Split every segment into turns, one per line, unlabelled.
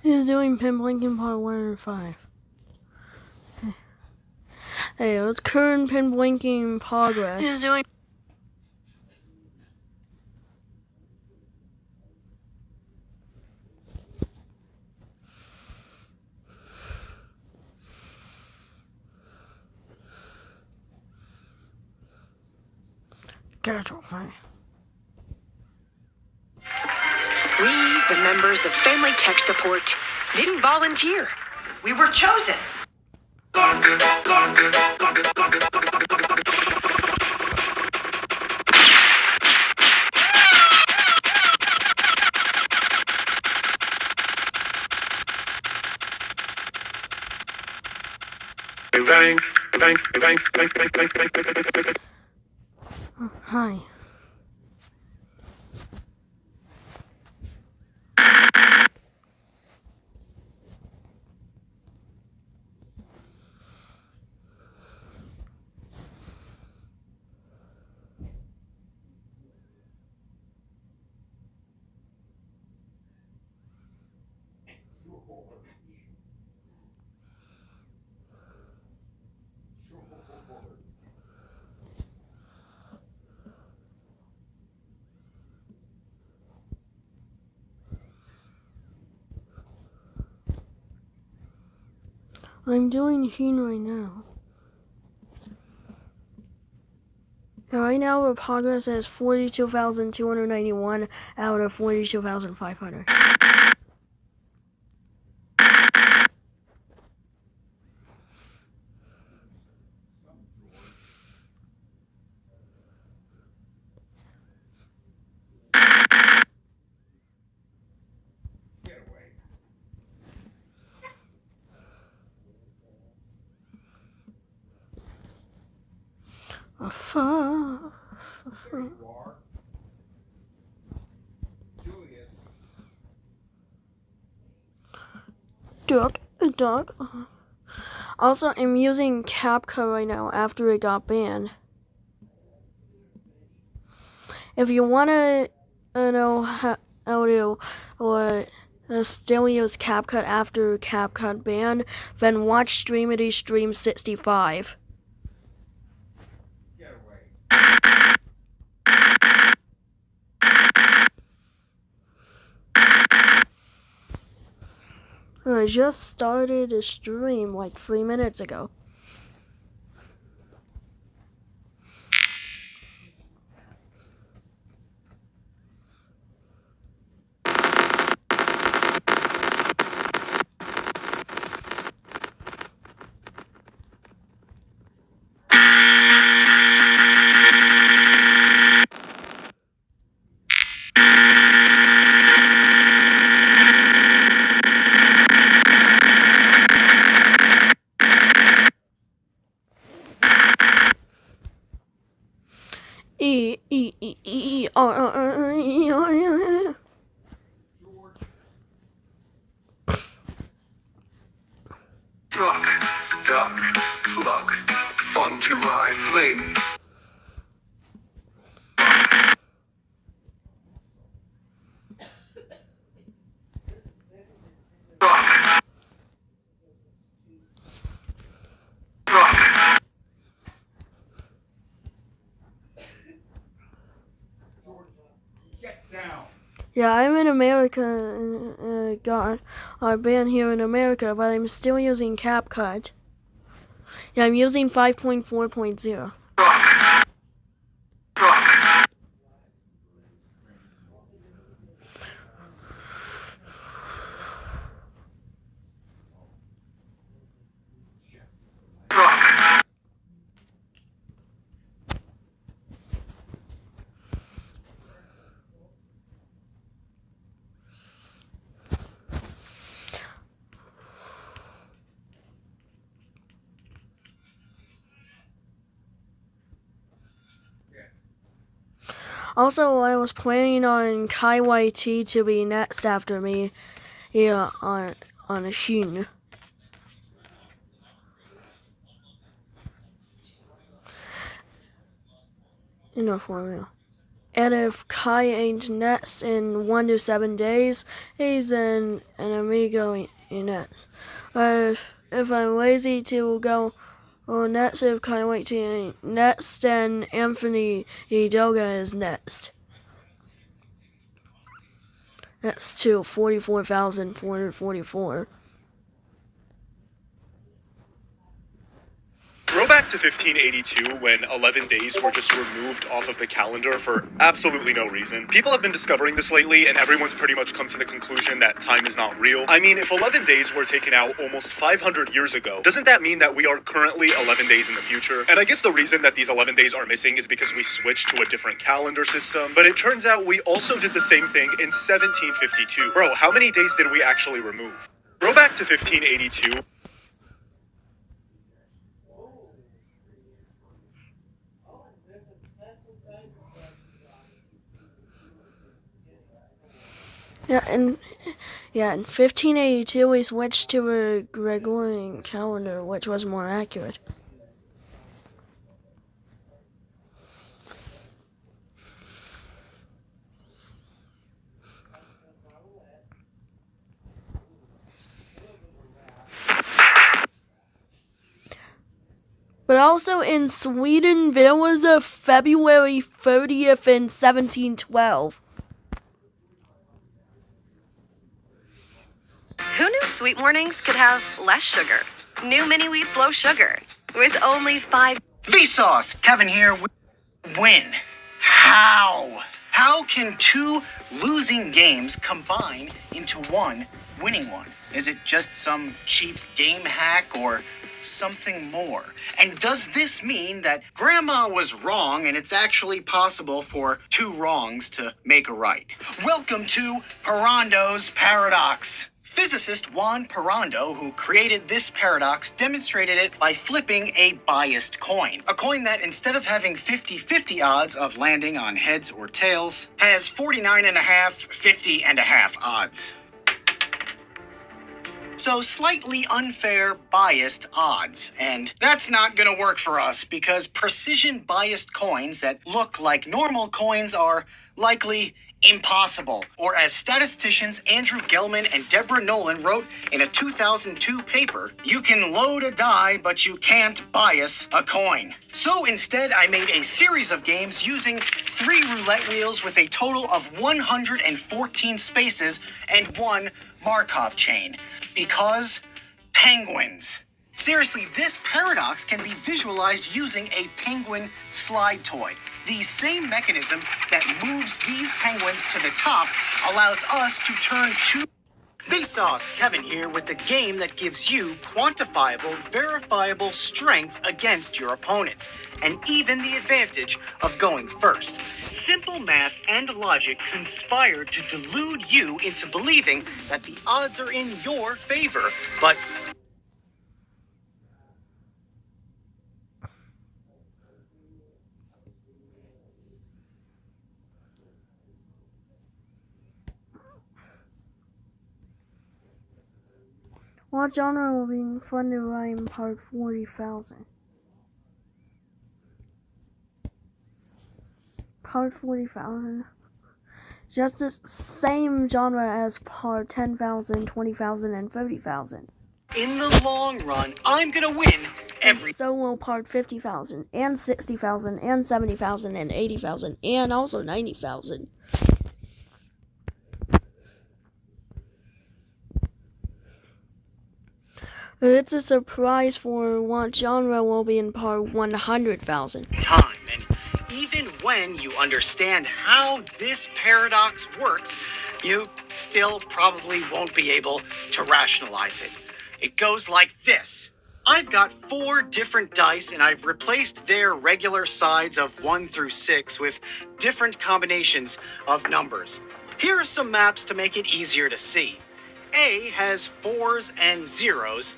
He's doing pinblinking part 105. Hey, it's current pinblinking progress. He's doing. CameraFi.
We, the members of Family Tech Support, didn't volunteer. We were chosen.
Hi. I'm doing Heen right now. And right now our progress is 42,291 out of 42,500. Duck. Also, I'm using CapCut right now after it got banned. If you wanna know how to still use CapCut after CapCut ban, then watch Streamity Stream 65. I just started a stream like 3 minutes ago.
Duck, luck, fun to ride, flame.
Yeah, I'm in America, got banned here in America, but I'm still using CapCut. Yeah, I'm using 5.4.0. Also, I was planning on Kai YT to be next after me here on Heen. No, for real. And if Kai ain't next in 1 to 7 days, he's an amigo next. If I'm lazy to go next, if Kai waits ain't next, then Anthony Doga is next. That's to 44,444.
Throwback to 1582, when 11 days were just removed off of the calendar for absolutely no reason. People have been discovering this lately, and everyone's pretty much come to the conclusion that time is not real. I mean, if 11 days were taken out almost 500 years ago, doesn't that mean that we are currently 11 days in the future? And I guess the reason that these 11 days are missing is because we switched to a different calendar system. But it turns out we also did the same thing in 1752. Bro, how many days did we actually remove? Throwback to 1582.
In 1582 we switched to a Gregorian calendar, which was more accurate. But also in Sweden, there was a February 30th in 1712.
Who knew sweet mornings could have less sugar? New Mini Wheats Low Sugar with only 5.
Vsauce, Kevin here. Win. How? How can two losing games combine into one winning one? Is it just some cheap game hack or something more? And does this mean that Grandma was wrong and it's actually possible for two wrongs to make a right? Welcome to Parrondo's Paradox. Physicist Juan Parrondo, who created this paradox, demonstrated it by flipping a biased coin. A coin that, instead of having 50-50 odds of landing on heads or tails, has 49.5, 50.5 odds. So slightly unfair biased odds, and that's not gonna work for us because precision biased coins that look like normal coins are likely impossible, or as statisticians Andrew Gelman and Deborah Nolan wrote in a 2002 paper, you can load a die, but you can't bias a coin. So instead, I made a series of games using 3 roulette wheels with a total of 114 spaces and 1 Markov chain. Because penguins. Seriously, this paradox can be visualized using a penguin slide toy. The same mechanism that moves these penguins to the top allows us to turn two. Vsauce, Kevin here with a game that gives you quantifiable, verifiable strength against your opponents, and even the advantage of going first. Simple math and logic conspire to delude you into believing that the odds are in your favor, but
What genre will be fun to rhyme part 40,000? Part 40,000. Just the same genre as part 10,000, 20,000, and 30,000.
in the long run, I'm gonna win every.
And so will part 50,000, and 60,000, and 70,000, and 80,000, and also 90,000. It's a surprise for what genre will be in part 100,000.
Time, and even when you understand how this paradox works, you still probably won't be able to rationalize it. It goes like this. I've got 4 different dice and I've replaced their regular sides of 1 through 6 with different combinations of numbers. Here are some maps to make it easier to see. A has 4s and 0s,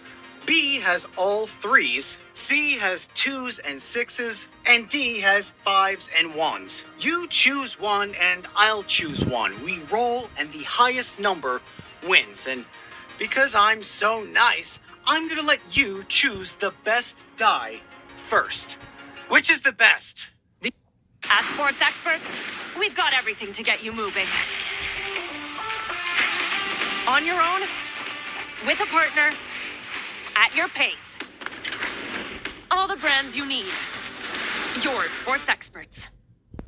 B has all 3s, C has 2s and 6s, and D has 5s and 1s. You choose one and I'll choose one. We roll and the highest number wins. And because I'm so nice, I'm gonna let you choose the best die first. Which is the best?
At Sports Experts, we've got everything to get you moving. On your own, with a partner, at your pace. All the brands you need. Your Sports Experts.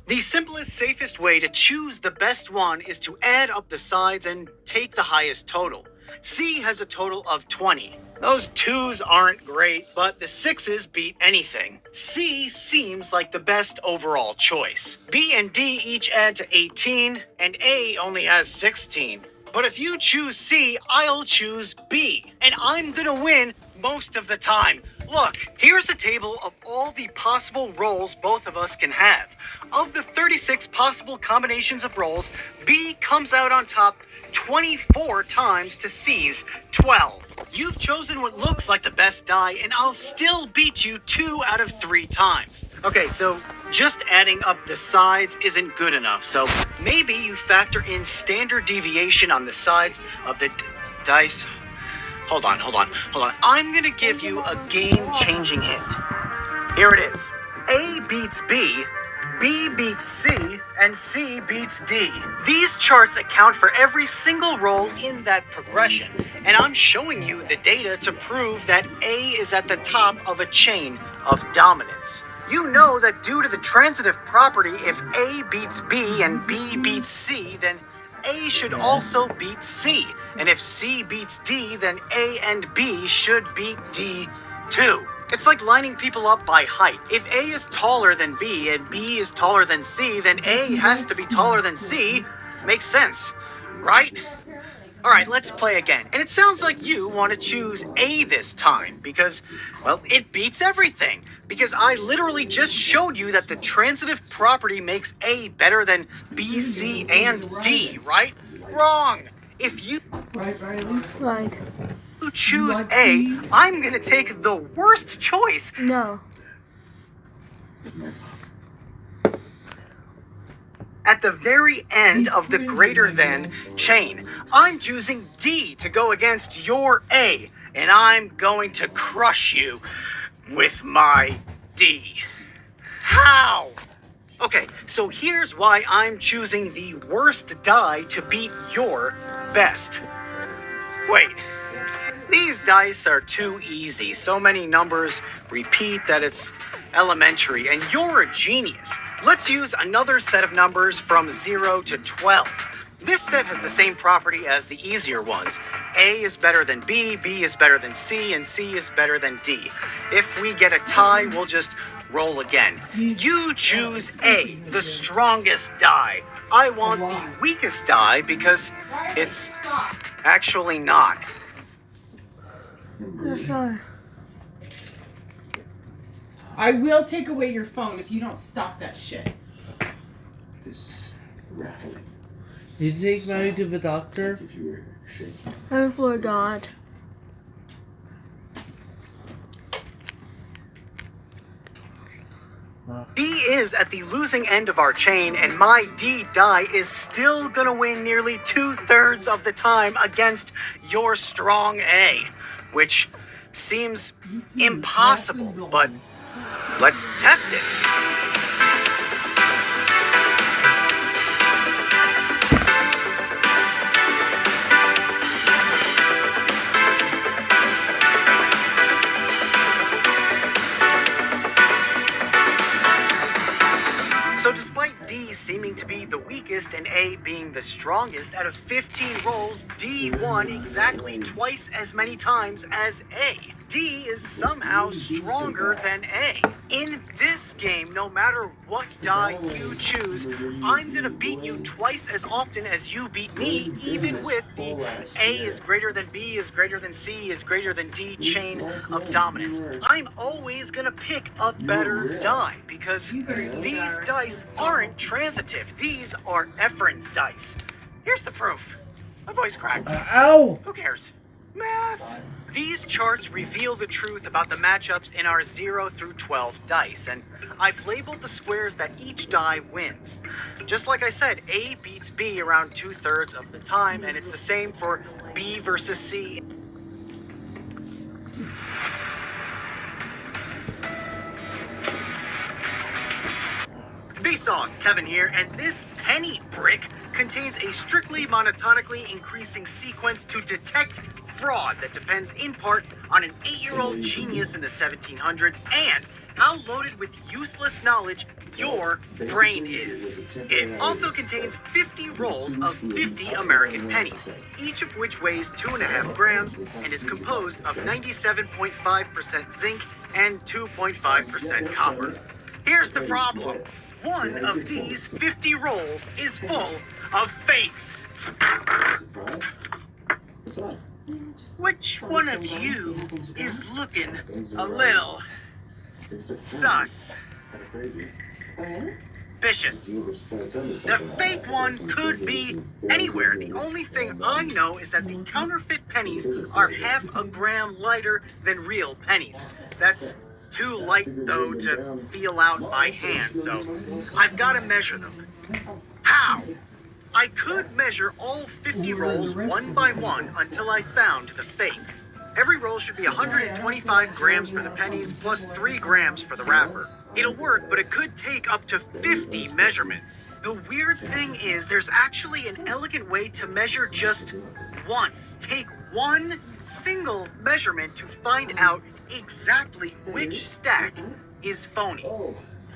The simplest, safest way to choose the best one is to add up the sides and take the highest total. C has a total of 20. Those 2s aren't great, but the 6s beat anything. C seems like the best overall choice. B and D each add to 18, and A only has 16. But if you choose C, I'll choose B, and I'm gonna win most of the time. Look, here's a table of all the possible roles both of us can have. Of the 36 possible combinations of roles, B comes out on top 24 times to C's 12. You've chosen what looks like the best die, and I'll still beat you 2 out of 3 times. Okay, so just adding up the sides isn't good enough, so maybe you factor in standard deviation on the sides of the dice. Hold on. I'm gonna give you a game-changing hint. Here it is. A beats B, B beats C, and C beats D. These charts account for every single roll in that progression, and I'm showing you the data to prove that A is at the top of a chain of dominance. You know that due to the transitive property, if A beats B and B beats C, then A should also beat C. And if C beats D, then A and B should beat D too. It's like lining people up by height. If A is taller than B and B is taller than C, then A has to be taller than C. Makes sense, right? Alright, let's play again. And it sounds like you want to choose A this time because, well, it beats everything. Because I literally just showed you that the transitive property makes A better than B, C, and D, right? Wrong! If you
Right.
choose A, I'm gonna take the worst choice.
No.
At the very end of the greater than chain, I'm choosing D to go against your A, and I'm going to crush you with my D. How? Okay, so here's why I'm choosing the worst die to beat your best. Wait, these dice are too easy. So many numbers repeat that it's elementary, and you're a genius. Let's use another set of numbers from 0 to 12. This set has the same property as the easier ones. A is better than B, B is better than C, and C is better than D. If we get a tie, we'll just roll again. You choose A, the strongest die. I want the weakest die because it's actually not.
Sure.
I will take away your phone if you don't stop that shit.
This rattling.
Did you take Maddie to the doctor?
If you were shaking.
I forgot.
D is at the losing end of our chain, and my D die is still gonna win nearly 2/3 of the time against your strong A, which seems impossible, but let's test it. So despite D seeming to be the weakest and A being the strongest, out of 15 rolls, D won exactly twice as many times as A. D is somehow stronger than A. In this game, no matter what die you choose, I'm gonna beat you twice as often as you beat me, even with the A is greater than B is greater than C is greater than D chain of dominance. I'm always gonna pick a better die because these dice aren't transitive. These are Efren's dice. Here's the proof. My voice cracked.
Ow!
Who cares? Math. These charts reveal the truth about the matchups in our 0 through 12 dice, and I've labeled the squares that each die wins. Just like I said, A beats B around 2/3 of the time, and it's the same for B versus C. B Vsauce, Kevin here, and this penny brick contains a strictly monotonically increasing sequence to detect fraud that depends in part on an 8-year-old genius in the 1700s and how loaded with useless knowledge your brain is. It also contains 50 rolls of 50 American pennies, each of which weighs 2.5 grams and is composed of 97.5% zinc and 2.5% copper. Here's the problem. One of these 50 rolls is full of fakes. Which one of you is looking a little sus? Vicious. The fake one could be anywhere. The only thing I know is that the counterfeit pennies are half a gram lighter than real pennies. That's too light, though, to feel out by hand, so I've got to measure them. How? I could measure all 50 rolls one by one until I found the fakes. Every roll should be 125 grams for the pennies plus 3 grams for the wrapper. It'll work, but it could take up to 50 measurements. The weird thing is there's actually an elegant way to measure just once. Take one single measurement to find out exactly which stack is phony.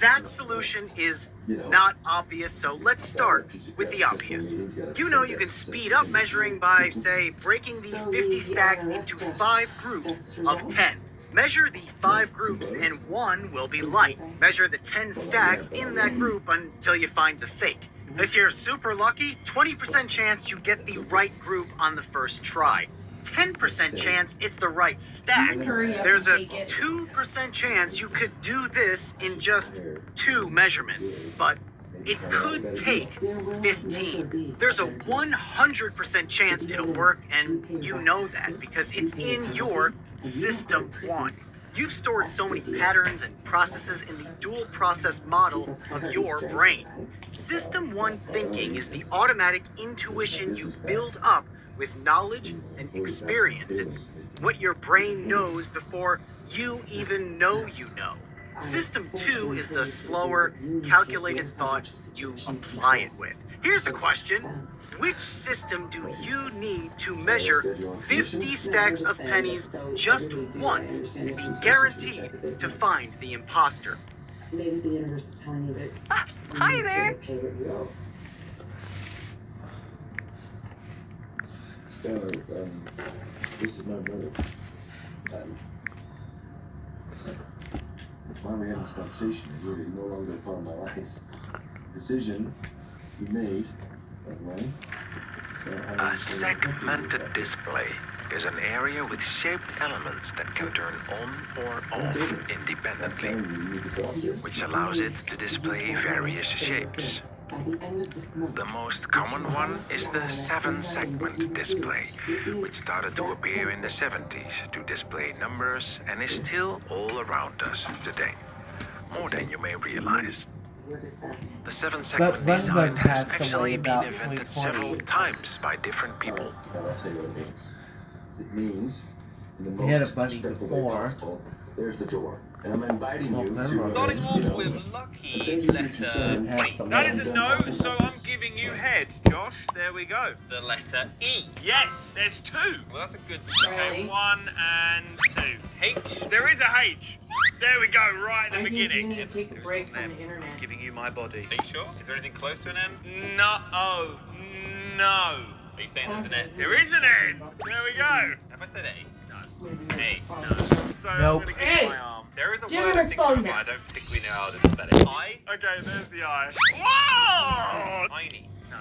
That solution is not obvious, so let's start with the obvious. You know you can speed up measuring by, say, breaking the 50 stacks into 5 groups of 10. Measure the 5 groups and one will be light. Measure the 10 stacks in that group until you find the fake. If you're super lucky, 20% chance you get the right group on the first try. 10% chance it's the right stack. There's a 2% chance you could do this in just 2 measurements, but it could take 15. There's a 100% chance it'll work, and you know that because it's in your System 1. You've stored so many patterns and processes in the dual process model of your brain. System 1 thinking is the automatic intuition you build up with knowledge and experience. It's what your brain knows before you even know you know. System 2 is the slower, calculated thought you apply it with. Here's a question. Which system do you need to measure 50 stacks of pennies just once and be guaranteed to find the imposter?
Maybe the universe is telling you that.
Hi there.
This is my brother. Why we're having this conversation is really no longer a part of my life. Decision you made, by the way.
A segmented display is an area with shaped elements that can turn on or off independently, which allows it to display various shapes. The most common one is the 7-segment display, which started to appear in the 70s to display numbers and is still all around us today, more than you may realize. The 7-segment design has actually been invented several times by different people.
I'll tell you what it means. It means, in the
He had a
most
bunny
respectful way
before.
possible, there's the door. And I'm inviting you to...
Starting off with lucky letter C.
That
is a no, so I'm giving you head, Josh. There we go. The letter E. Yes, there's 2. Well, that's a good start. Okay, 1 and 2. H. There is a H. There we go, right at the beginning.
You need to take a break from the internet.
I'm giving you my body. Are you sure? Is there anything close to an M? No. Oh, no. Are you saying there's an N? There is an N. There we go. Have I said A? No. A. No. So
Nope.
I'm gonna give you my arm. There is a
Give
word
him
I
his
think
phone
I
back.
don't particularly know how to spell it. I? Okay, there's the I. Whoa! Tiny. No.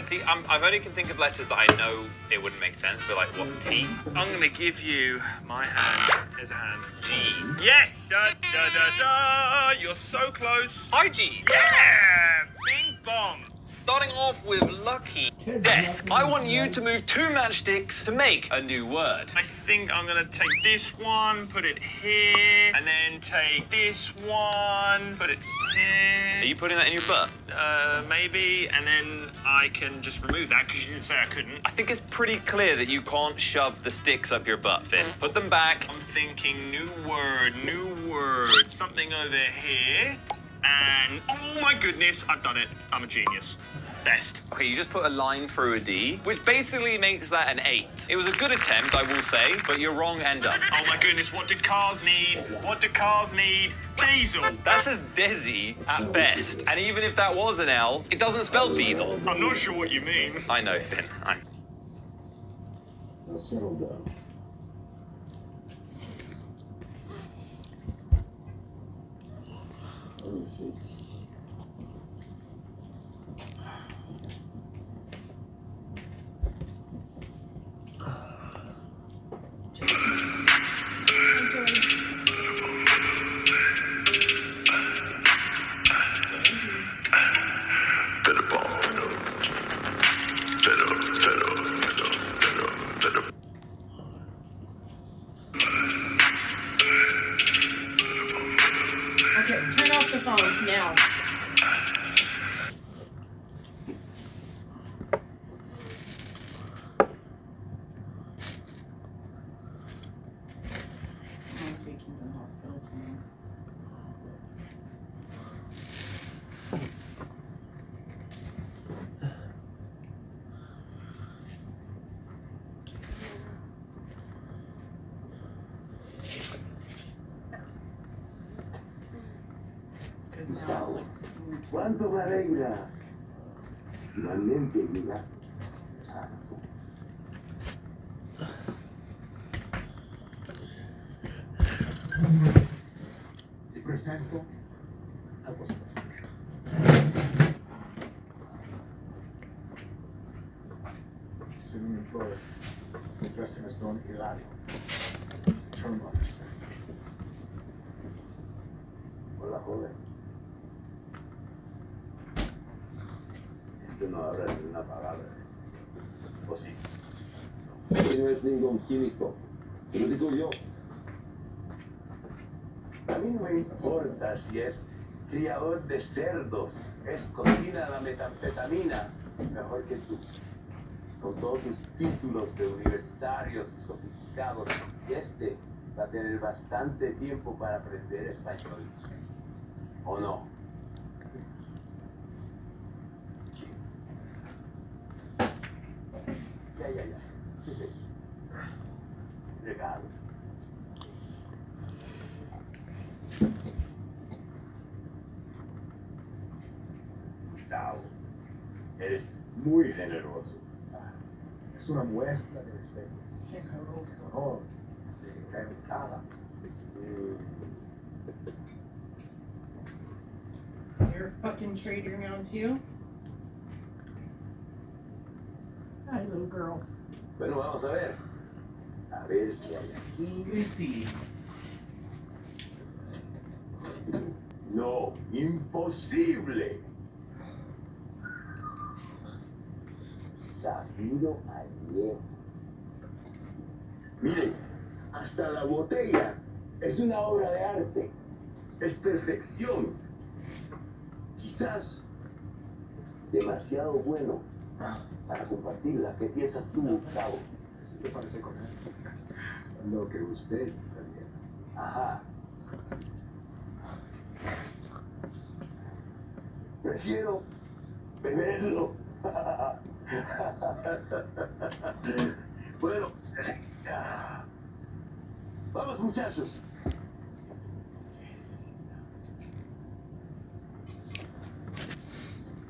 See, I've only can think of letters that I know it wouldn't make sense, but like what, T? I'm gonna give you my hand. There's a hand. G. Yes! Da, da, da, da. You're so close. IG. Yeah! Bing bong. Starting off with lucky desk. I want you to move 2 matchsticks to make a new word. I think I'm gonna take this one, put it here, and then take this one, put it here. Are you putting that in your butt? Maybe, and then I can just remove that because you didn't say I couldn't. I think it's pretty clear that you can't shove the sticks up your butt, Finn. Put them back. I'm thinking new word, something over here.
And oh my goodness, I've done it. I'm a genius. Best.
Okay, you just put a line through a D, which basically makes that an 8. It was a good attempt, I will say, but you're wrong end up.
Oh my goodness, what did cars need? What do cars need? Diesel.
That says Desi at best, and even if that was an L, it doesn't spell diesel.
I'm not sure what you mean.
I know, Finn.
Now settle down. Let me see.
Okay, turn off the phone now. I'm taking you to the hospital tomorrow.
Gustavo, ¿cuánto me alegra? Finalmente llegaste a razón. Te presento a vos. This is your new employer. Addressing as Don Hilario, term officer. Hola, joven. Este no habla ni una palabra. ¿O sí? Él no es ningún químico. Se lo digo yo. A mí no me importa si es criador de cerdos, es cocina la metanfetamina mejor que tú. Con todos tus títulos de universitarios y sofisticados, y este va a tener bastante tiempo para aprender español. ¿O no? Sí. Ya. ¿Qué es eso? Regalo. Gustavo, eres muy generoso. Es una muestra de respeto.
Generoso.
No, de educada.
You're a fucking traitor now too? Hi, little girl.
Bueno, vamos a ver. A ver qué hay aquí.
Sí.
No, imposible. Zafiro añejo. Miren, hasta la botella es una obra de arte. Es perfección. Quizás demasiado bueno para compartirla. ¿Qué piensas tú, Gustavo? Me parece con él. Lo que usted también. Ajá. Prefiero beberlo. Bueno, vamos muchachos.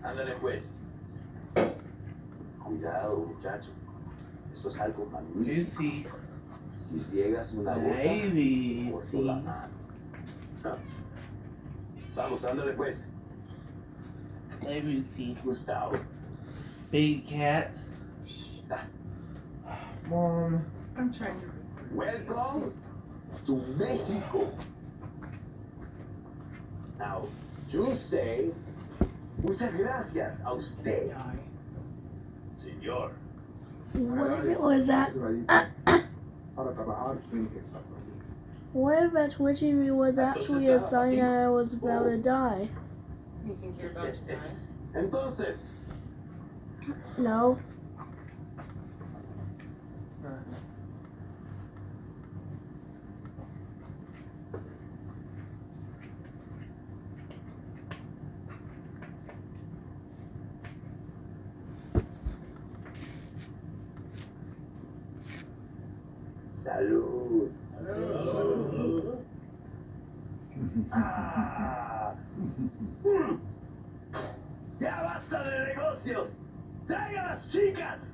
Ándale pues. Cuidado muchachos. Eso es algo magnífico.
Sí.
Si riegas una gota,
Baby,
te corto
sí.
la mano. Vamos, ándale pues.
Baby, sí.
Gustavo.
Baby cat. Mom.
I'm trying to.
Welcome to Mexico. Now, you say, muchas gracias a usted, señor.
What if it was that? What if that twitching me was actually a sign that I was about to die?
You think you're about to die?
Entonces,
No.
Salud. Ah. Ya basta de negocios. ¡Traigan a las chicas!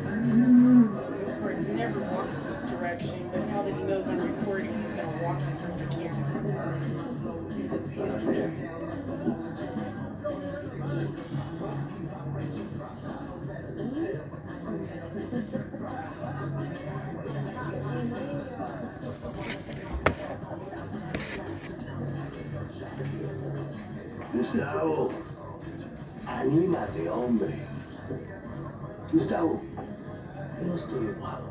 Of course, he never walks this direction, but now that he knows I'm recording, he's gonna walk in front of the camera.
Gustavo, anímate, hombre. Gustavo, yo no estoy enojado.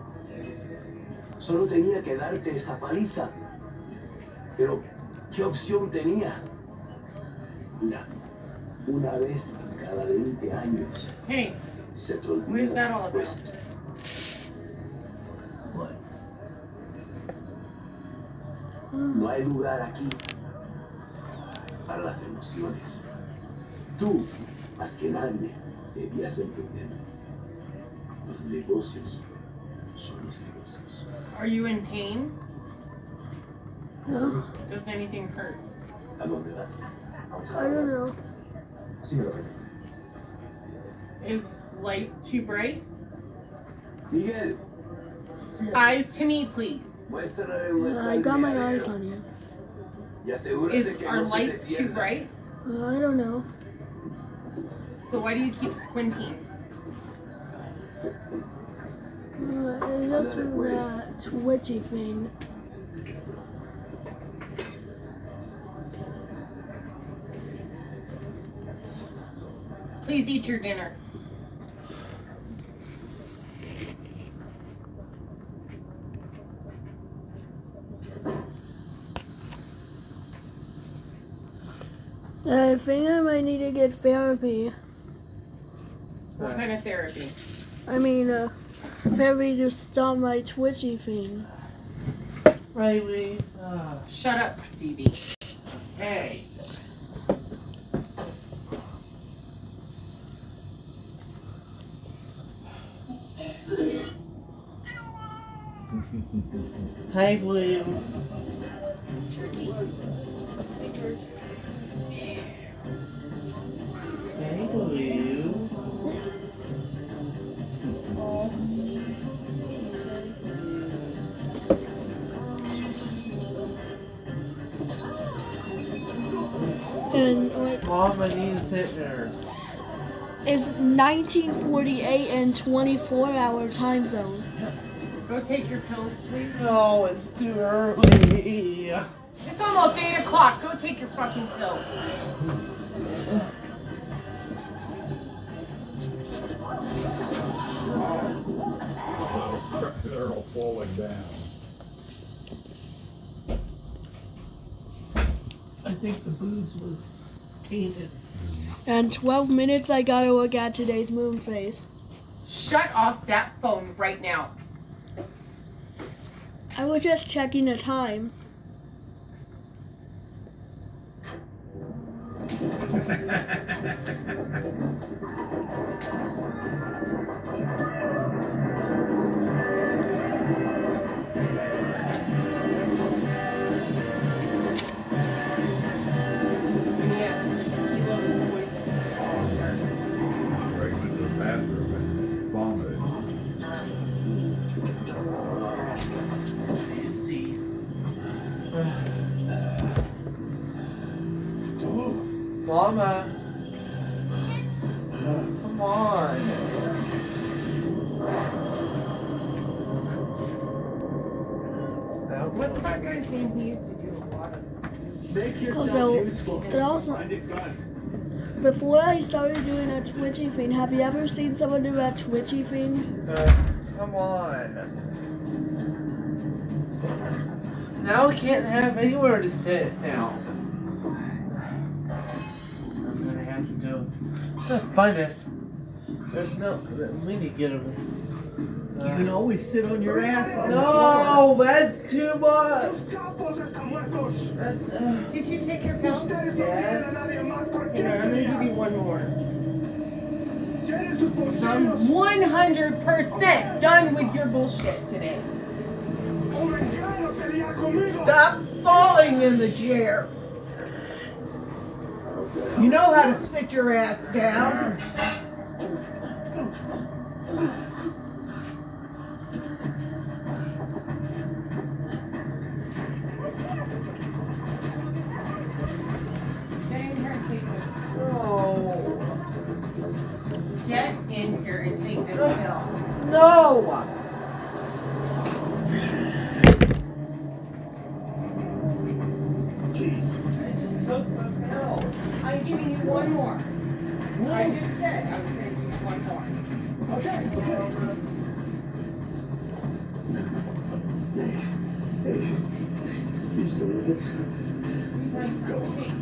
Solo tenía que darte esa paliza. Pero, ¿qué opción tenía? Mira, una vez cada 20 años
Hey,
se te
what is that all
olvida
about?
esto. Bueno, no hay lugar aquí para las emociones. Tú, más que nadie, debías entenderlo. Los negocios son los negocios.
Are you in pain?
No,
Does anything hurt?
¿A dónde vas?
I don't know.
Sí me lo permite.
Is light too bright?
Miguel,
Eyes to me, please.
muéstrale un
I got my eyes on you.
Y asegúrate que
Are
no se te
lights too
pierda.
bright?
I don't know.
So why do you keep squinting?
It's just that twitchy thing.
Please eat your dinner.
I think I might need to get therapy.
What kind of therapy?
I mean, therapy to stop my twitchy thing.
Riley.
Shut up, Stevie.
Hey. Hi, Blue. Hey, Blue.
And like,
Mom, I need to sit there.
it's 1948 and 24-hour time zone.
Go take your pills, please.
No, it's too early.
It's almost 8 o'clock. Go take your fucking pills.
They're all falling down.
I think the booze was tainted.
And 12 minutes, I gotta look at today's moon phase.
Shut off that phone right now.
I was just checking the time.
Yes, tequila was poison.
Right into the bathroom and vomited.
You see. Mama. Come on.
What's that guy's name? He used to do a lot of.
Also, before I started doing a twitchy thing, have you ever seen someone do that twitchy thing?
Come on. Now we can't have anywhere to sit now. I'm gonna have to go find us. There's no. We need to get him.
You can always sit on your ass on the
No, that's too much. That's,
Did you take your pills?
Yes.
Here, I'm gonna give you one more. I'm 100% done with your bullshit today.
Stop falling in the chair. You know how to sit your ass down.
Get in here and take this pill.
No.
Jeez.
I just took the pill.
I'm giving you one more. I just said I was going to give you one more.
Okay. Hey, you still with us?
Let me tell you something.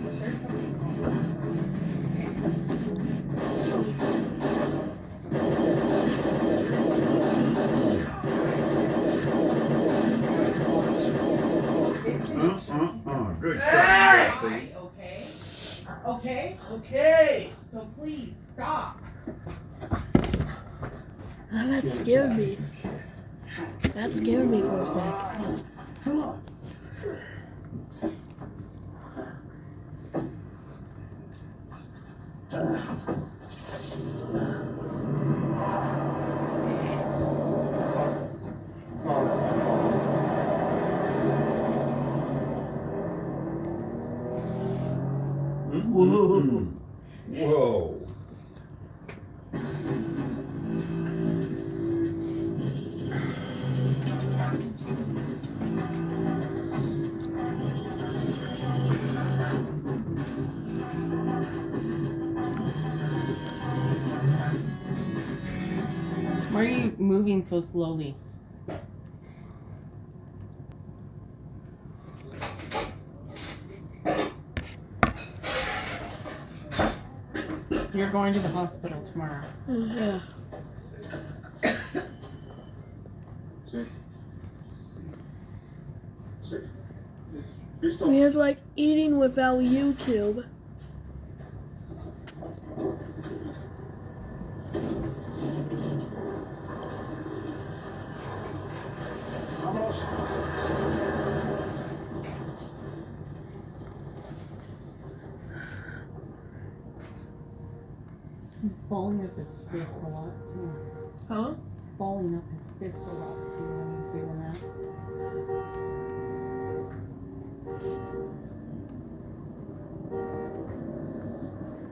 Hey, there's something wrong.
Good shot.
Okay, okay. Okay?
Okay.
So please, stop.
Oh, that scared me. That scared me for a sec.
Whoa.
Why are you moving so slowly? You're going to the hospital tomorrow.
Yeah. We had like eating without YouTube.
He's balling up his fist a lot too.
Huh?
He's balling up his fist a lot too when he's doing that.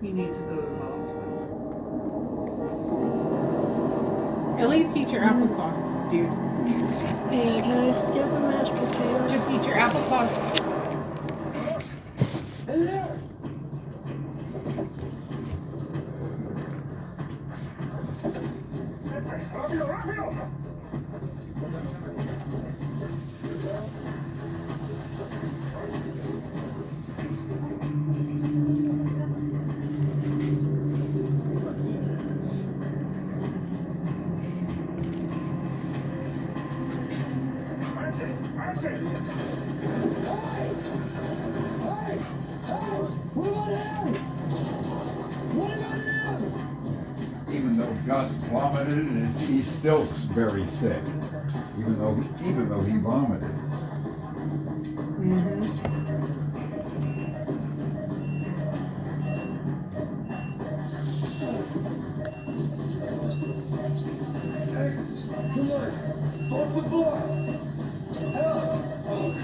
He needs to go to the hospital.
At least eat your applesauce, dude.
Hey, can I skip a mashed potato?
Just eat your applesauce.
Even though Gus vomited, he's still very sick. Even though he vomited.
Come on. Por favor. Help.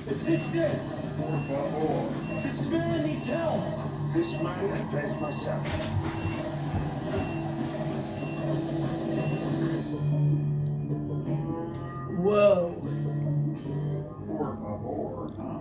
Is this?
Por favor.
This man needs help. This man is myself.
Whoa.
Por favor, huh?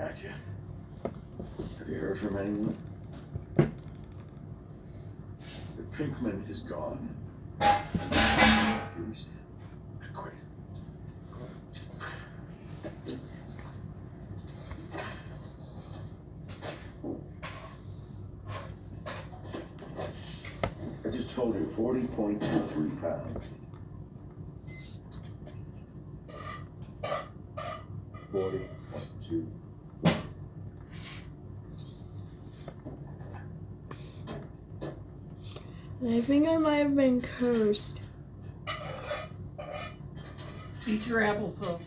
back yet? Have you heard from anyone? The Pinkman is gone. You understand? I quit. I just told you 40.23 pounds. 40.2.
I think I might have been cursed.
Eat your applesauce.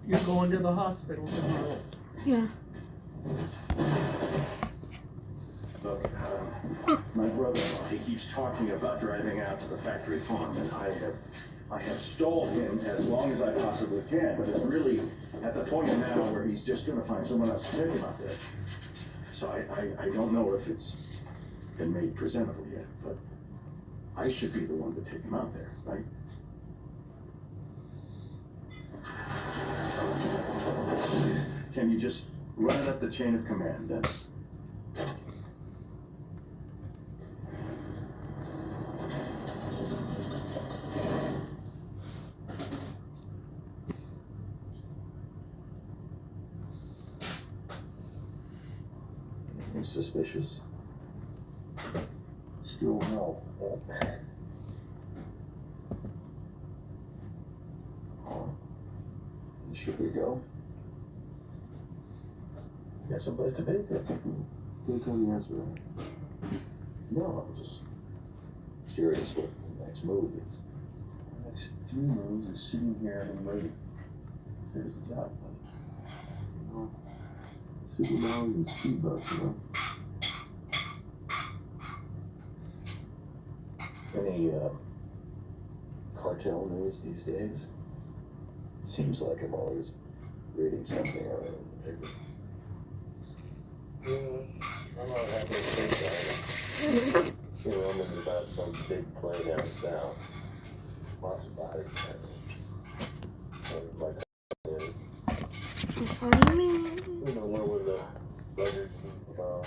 You're going to the hospital tomorrow.
Yeah.
Look, my brother-in-law, he keeps talking about driving out to the factory farm, and I have stalled him as long as I possibly can, but it's really at the point now where he's just going to find someone else to take him out there. So I don't know if it's been made presentable yet, but I should be the one to take him out there, right? Can you just run it up the chain of command then? Anything suspicious? Still no. Should we go? Got someplace to be? Got something? Don't tell the answer. No, I'm just curious what the next move is. The next 3 moves is sitting here and waiting. There's a job, buddy. You know, supermodels and speedboats, you know. Any cartel news these days? It seems like I'm always reading something or other in the paper. Yeah, I'm not happy to think about it. You know, I'm thinking about some big play down south. Lots of bodies. Like, you know, where were the letters about?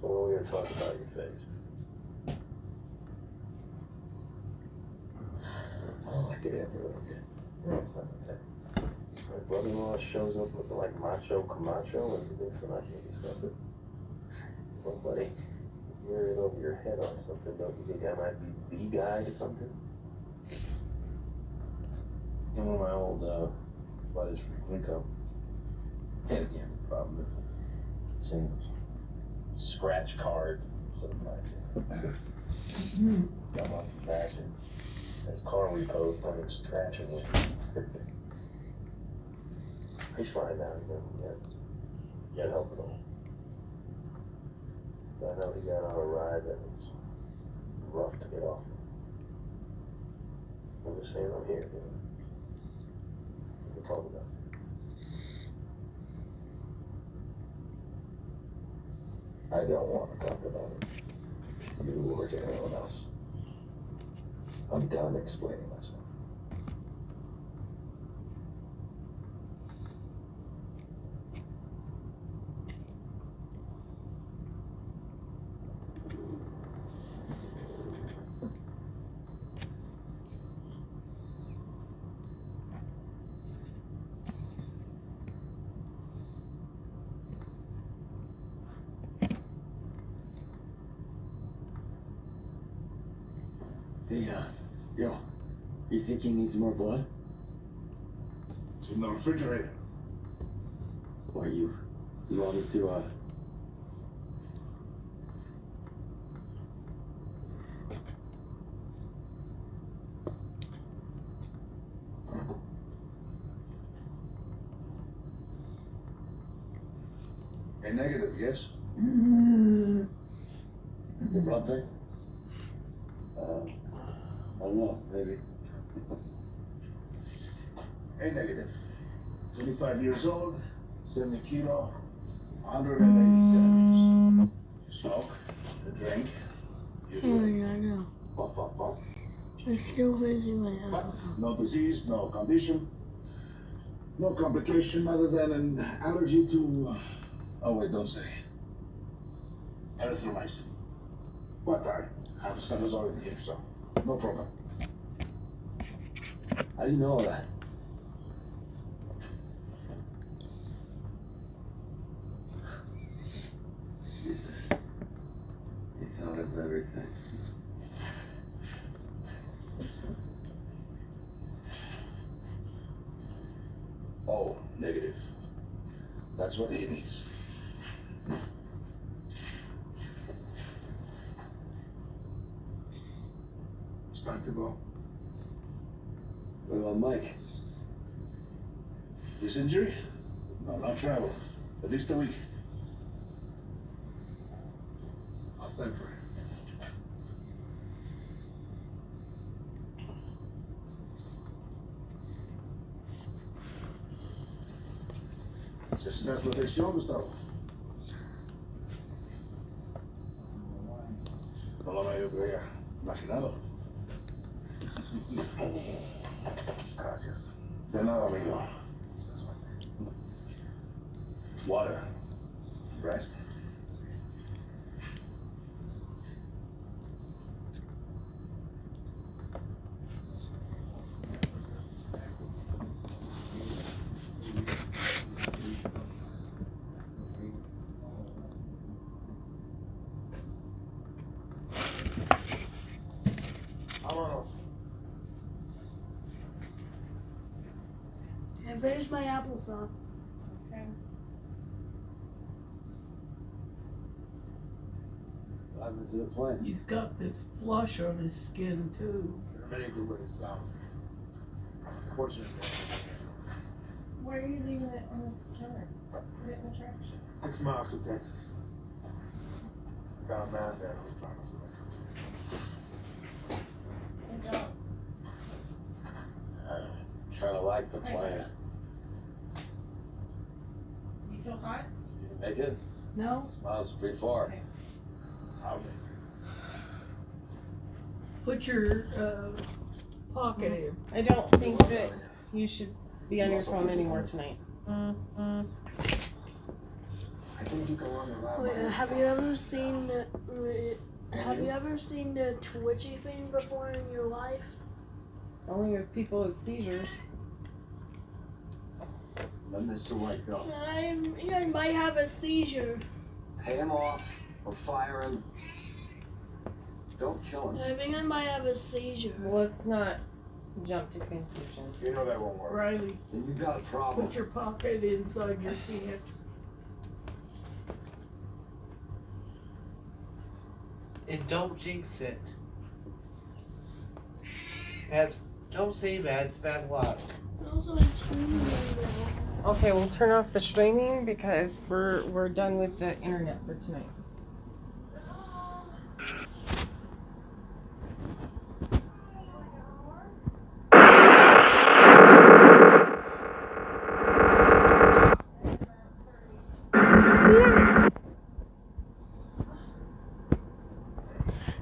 So what are we gonna talk about your face? I don't like it ever, okay? No, it's not like that. My brother-in-law shows up looking like Macho Camacho and he thinks we're not gonna discuss it. Well, buddy, you're in over your head on something, don't you think I might be the guy to come to? You know, one of my old buddies from Rico. And again, the problem is same scratch card, something like that. Got off the fashion. There's car repos when it's trashing you. He's fine now, you can't help it all. But I know he got on a ride that was rough to get off. I'm just saying I'm here, you know. We can talk about it. I don't want to talk about it. You or anyone else. I'm done explaining myself.
Hey, yo, you think he needs more blood?
It's in the refrigerator.
Why, you want me to,
A negative, yes?
The blood thing? I don't know, maybe.
A negative. 25 years old, 70 kilo, 180 centimeters. Smoke, a drink.
Oh, yeah, I know.
What?
I'm still raising my
But
eyebrows.
no disease, no condition, no complication other than an allergy to. Oh wait, don't say. Erythromycin. But I have cefazolid here, so no problem.
How do you know all that? Jesus. He thought of everything.
Oh, negative. That's what he needs. It's time to go.
What about Mike?
This injury? No, not travel. At least a week. I'll send for him. ¿Necesitas protección, Gustavo? No lo había imaginado. Gracias. De nada, amigo. Water. Rest. Vámonos.
I finished my applesauce.
Okay.
What happened to the plant?
He's got this flush on his skin too.
There are many good ways. Fortunately,
Why are you leaving it on the counter? Put it in the trash.
6 miles to Texas. Got a man there who's trying to survive.
Good job.
Kind of like the plant.
You feel hot?
You make it?
No?
6 miles is pretty far.
Okay.
I'll make
Put your pocket in.
I don't think that you should be on your phone anymore tonight.
I think you can run around.
Wait, have you ever seen the twitchy thing before in your life?
Only with people with seizures.
Let Mr. White go.
I might have a seizure.
Pay him off or fire him. Don't kill him.
I think I might have a seizure.
Well, let's not jump to conclusions.
You know that won't work.
Riley,
Then you got a problem.
put your pocket inside your pants.
And don't jinx it. Don't say bad, it's bad luck.
Also, I'm streaming right now.
Okay, we'll turn off the streaming because we're done with the internet for tonight.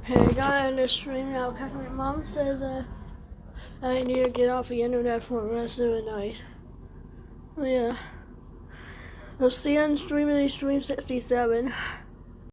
Hey, I got on the stream now because my mom says I need to get off the internet for the rest of the night. Oh, yeah. I'll see you on Stream 67.